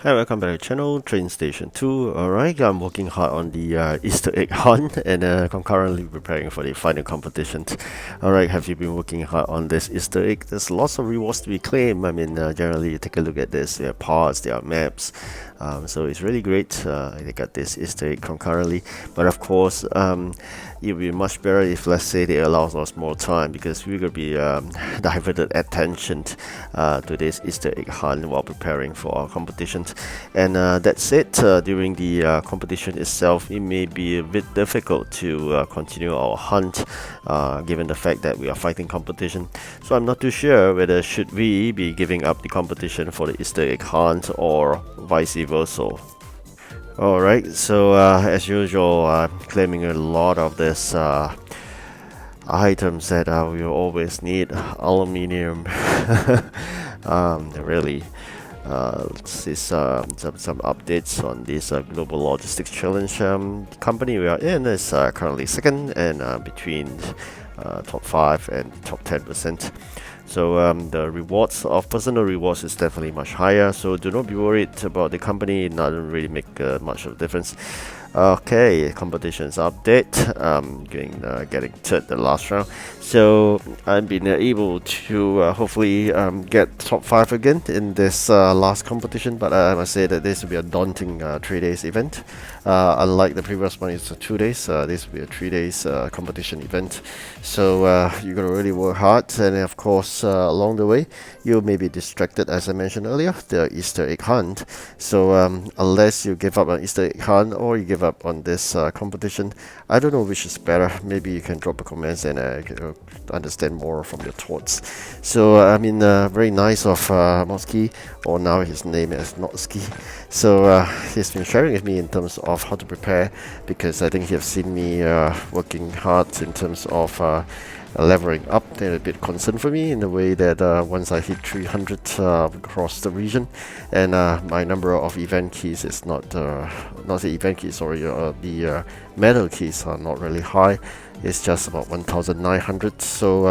Hi, welcome back to the channel, TrainStation 2. Alright, I'm working hard on the Easter egg hunt and concurrently preparing for the final competition. Alright, have you been working hard on this Easter egg? There's lots of rewards to be claimed. I mean, generally, you take a look at this, there are parts, there are maps. So it's really great. They got this Easter egg concurrently. But of course, it would be much better if, let's say, they allow us more time because we're going to be diverted attention to this Easter egg hunt while preparing for our competition. And that's it. During the competition itself, it may be a bit difficult to continue our hunt given the fact that we are fighting competition. So I'm not too sure whether should we be giving up the competition for the Easter egg hunt or vice versa. Alright, so as usual, I'm claiming a lot of this items that we always need. Aluminium. Really. Let's see some updates on this global logistics challenge. The company we are in is currently second and between top 5 and top 10%. So the rewards of personal rewards is definitely much higher. So do not be worried about the company. It doesn't really make much of a difference. Okay, competitions update. Getting to the last round. So I've been able to hopefully get top 5 again in this last competition. But I must say that this will be a daunting 3 days event. Unlike the previous one, it's 2 days. This will be a 3 days competition event. So you're gonna really work hard, and of course along the way you may be distracted, as I mentioned earlier, the Easter egg hunt. So unless you give up on Easter egg hunt or you give up on this competition, I don't know which is better. Maybe you can drop a comment and understand more from your thoughts. So I mean, very nice of Moski, or now his name is Notski. So he's been sharing with me in terms of how to prepare, because I think he has seen me working hard in terms of leveling up. They're a bit concerned for me in the way that once I hit 300 across the region, and my number of event keys is not the event keys, sorry, the medal keys are not really high. It's just about 1,900. So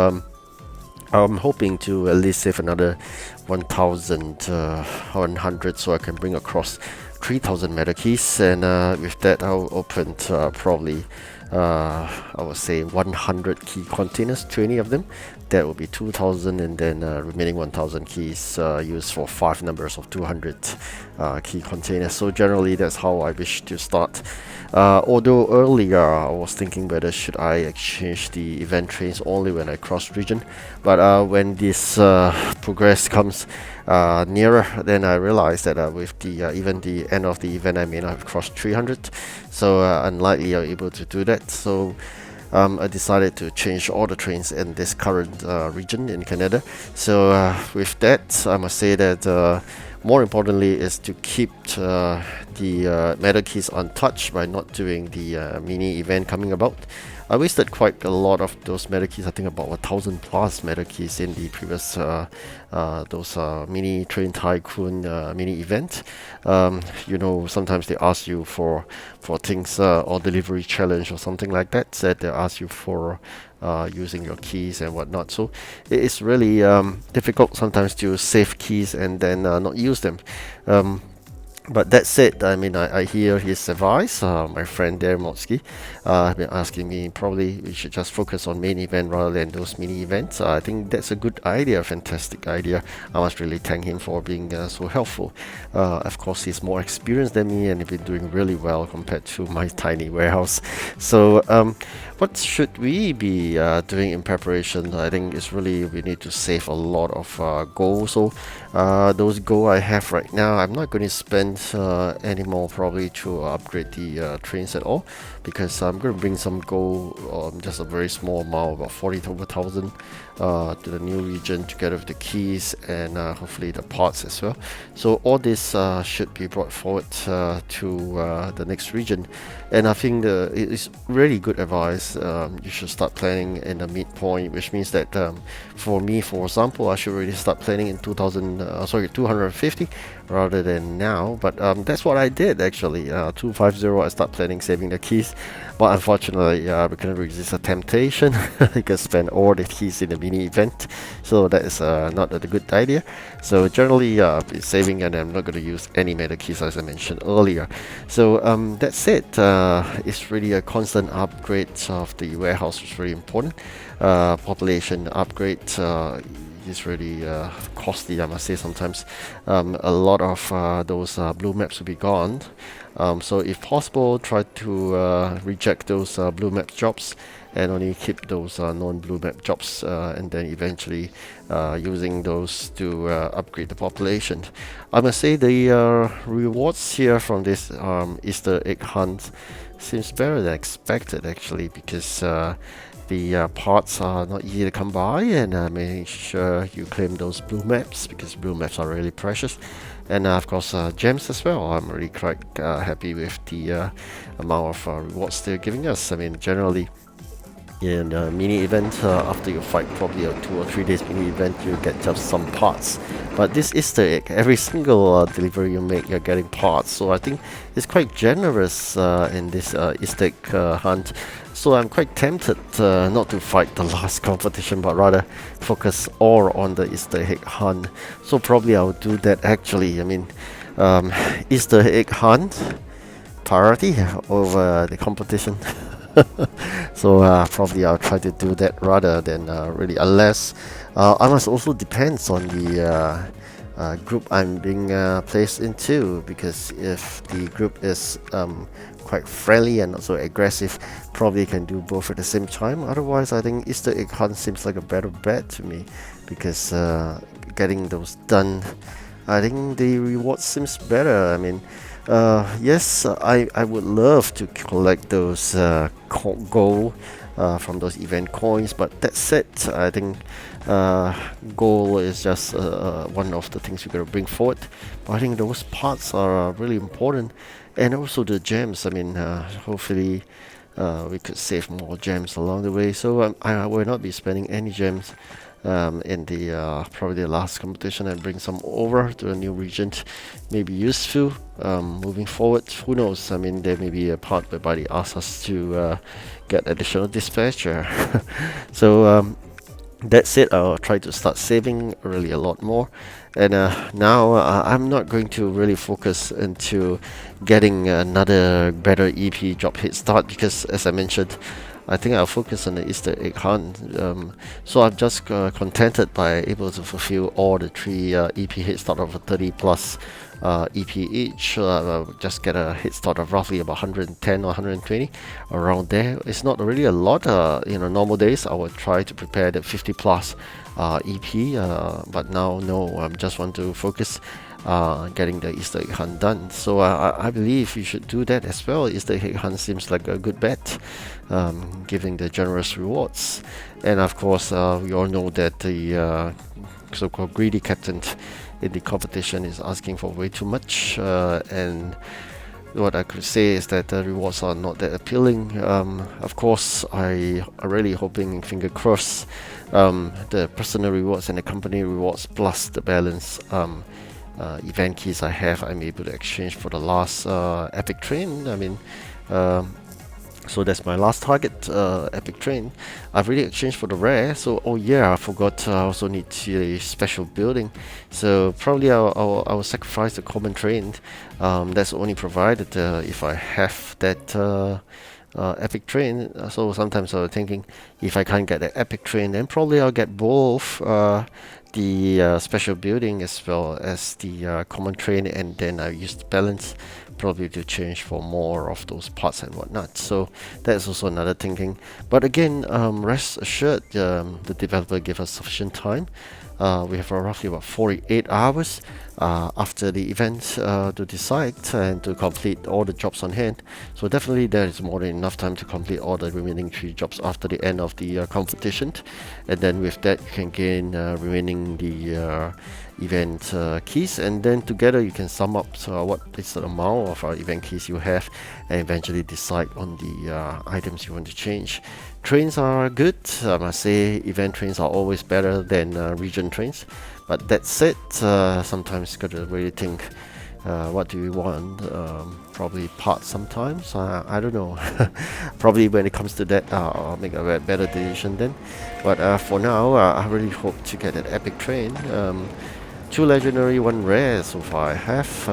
I'm hoping to at least save another 1,100 so I can bring across 3,000 meta keys, and with that I'll open probably I would say 100 key containers, 20 of them. That will be 2,000, and then remaining 1,000 keys used for 5 numbers of 200 key containers. So generally that's how I wish to start. Although earlier I was thinking whether should I exchange the event trains only when I cross region, but when this progress comes nearer, then I realized that with the even the end of the event I may not have crossed 300, so unlikely I'm able to do that. So I decided to change all the trains in this current region in Canada. So with that, I must say that more importantly is to keep the meta keys untouched by not doing the mini event coming about. I wasted quite a lot of those meta keys. I think about 1,000 plus meta keys in the previous those mini train tycoon mini event. You know, sometimes they ask you for things or delivery challenge or something like that. That they ask you for using your keys and whatnot. So it is really difficult sometimes to save keys and then not use them. But that said, I mean, I hear his advice. My friend there, Motsky, has been asking me probably we should just focus on main event rather than those mini events. I think that's a good idea, fantastic idea. I must really thank him for being so helpful. Of course, he's more experienced than me and he's been doing really well compared to my tiny warehouse. So what should we be doing in preparation? I think it's really we need to save a lot of gold. So those gold I have right now, I'm not going to spend anymore probably to upgrade the trains at all, because I'm going to bring some gold, just a very small amount, about 40,000 to the new region together with the keys and hopefully the parts as well. So all this should be brought forward to the next region, and I think it is really good advice. You should start planning in the midpoint, which means that for me, for example, I should really start planning in 250 rather than now, but that's what I did actually. 250, I start planning saving the keys, but unfortunately we couldn't resist the temptation. You can spend all the keys in the mini event, so that is not a good idea. So generally it's saving, and I'm not going to use any meta keys as I mentioned earlier. So that's it. It's really a constant upgrade of the warehouse is very important. Population upgrade is really costly, I must say. Sometimes a lot of those blue maps will be gone. So if possible, try to reject those blue map jobs and only keep those non-blue map jobs, and then eventually using those to upgrade the population. I must say the rewards here from this Easter egg hunt seems better than expected actually, because the parts are not easy to come by, and make sure you claim those blue maps, because blue maps are really precious. And of course gems as well. I'm really quite happy with the amount of rewards they're giving us. I mean, generally in a mini event, after you fight probably a 2 or 3 days mini event, you get just some parts. But this Easter egg, every single delivery you make, you're getting parts. So I think it's quite generous in this Easter egg hunt. So I'm quite tempted not to fight the last competition, but rather focus all on the Easter egg hunt. So probably I'll do that actually. I mean, Easter egg hunt priority over the competition. So probably I'll try to do that rather than really, unless I must also depends on the group I'm being placed into, because if the group is quite friendly and also aggressive, probably can do both at the same time. Otherwise, I think Easter egg hunt seems like a better bet to me, because getting those done, I think the reward seems better. I mean, yes, I would love to collect those gold from those event coins, but that said, I think gold is just one of the things we're going to bring forward. But I think those parts are really important, and also the gems. I mean, hopefully we could save more gems along the way. So I will not be spending any gems in the probably the last competition, and bring some over to a new region. May be useful moving forward. Who knows? I mean, there may be a part whereby they ask us to get additional dispatcher. So that's it. I'll try to start saving really a lot more. And now I'm not going to really focus into getting another better EP job head start, because as I mentioned, I think I'll focus on the Easter egg hunt. So I'm just contented by able to fulfill all the 3 EP head start of 30 plus EP each. Just get a head start of roughly about 110 or 120 around there. It's not really a lot. Normal days I would try to prepare the 50 plus EP, but now no, I just want to focus getting the Easter egg hunt done. So I believe you should do that as well. Easter egg hunt seems like a good bet, giving the generous rewards. And of course, we all know that the so-called greedy captain in the competition is asking for way too much, and what I could say is that the rewards are not that appealing. Of course, I am really hoping, finger crossed, the personal rewards and the company rewards plus the balance event keys I have, I'm able to exchange for the last epic train. I mean, so that's my last target, epic train. I've already exchanged for the rare. So oh yeah, I forgot, I also need a special building. So probably I'll sacrifice the common train. That's only provided if I have that epic train. So sometimes I was thinking, if I can't get the epic train, then probably I'll get both the special building as well as the common train, and then I use the balance probably to change for more of those parts and whatnot. So that's also another thinking. But again, rest assured, the developer gave us sufficient time. We have roughly about 48 hours after the event to decide and to complete all the jobs on hand. So definitely there is more than enough time to complete all the remaining 3 jobs after the end of the competition. And then with that you can gain remaining the event keys, and then together you can sum up what is the amount of event keys you have, and eventually decide on the items you want to change. Trains are good. I must say event trains are always better than region trains, but that said, sometimes you gotta really think What do you want? Probably parts sometimes. I don't know. Probably when it comes to that, I'll make a better decision then. But for now, I really hope to get an epic train. Two legendary, one rare so far I have.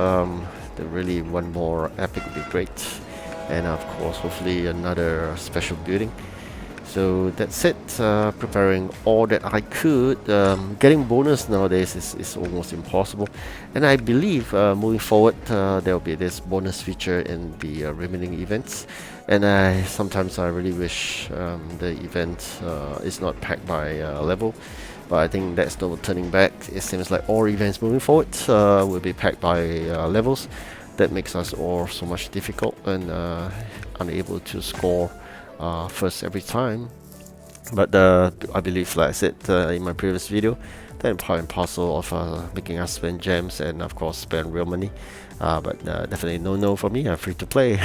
Really one more epic would be great. And of course, hopefully another special building. So that's it, preparing all that I could. Getting bonus nowadays is almost impossible, and I believe moving forward there will be this bonus feature in the remaining events. And sometimes I really wish the event is not packed by level, but I think that's no turning back. It seems like all events moving forward will be packed by levels. That makes us all so much difficult and unable to score first every time. But I believe, like I said in my previous video, that part and parcel of making us spend gems and of course spend real money. But definitely no for me. I'm free to play.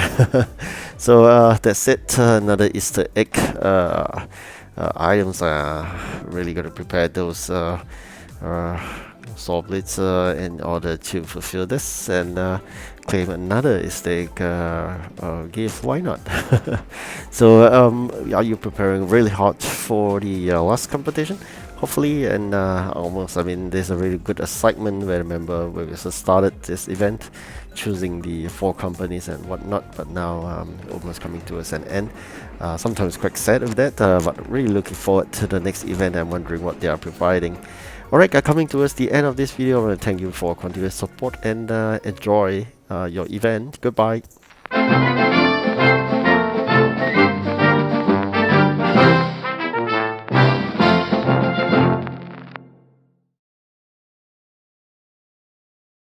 So that's it. Another Easter egg items. Really gonna prepare those saw blades in order to fulfill this and claim another Easter egg gift. Why not? So are you preparing really hard for the last competition? Hopefully, and almost, I mean, there's a really good excitement where I remember when we started this event, choosing the 4 companies and whatnot, but now almost coming towards an end. Sometimes quite sad of that, but really looking forward to the next event. I'm wondering what they are providing. Alright, coming towards the end of this video, I want to thank you for continuous support and enjoy your event. Goodbye.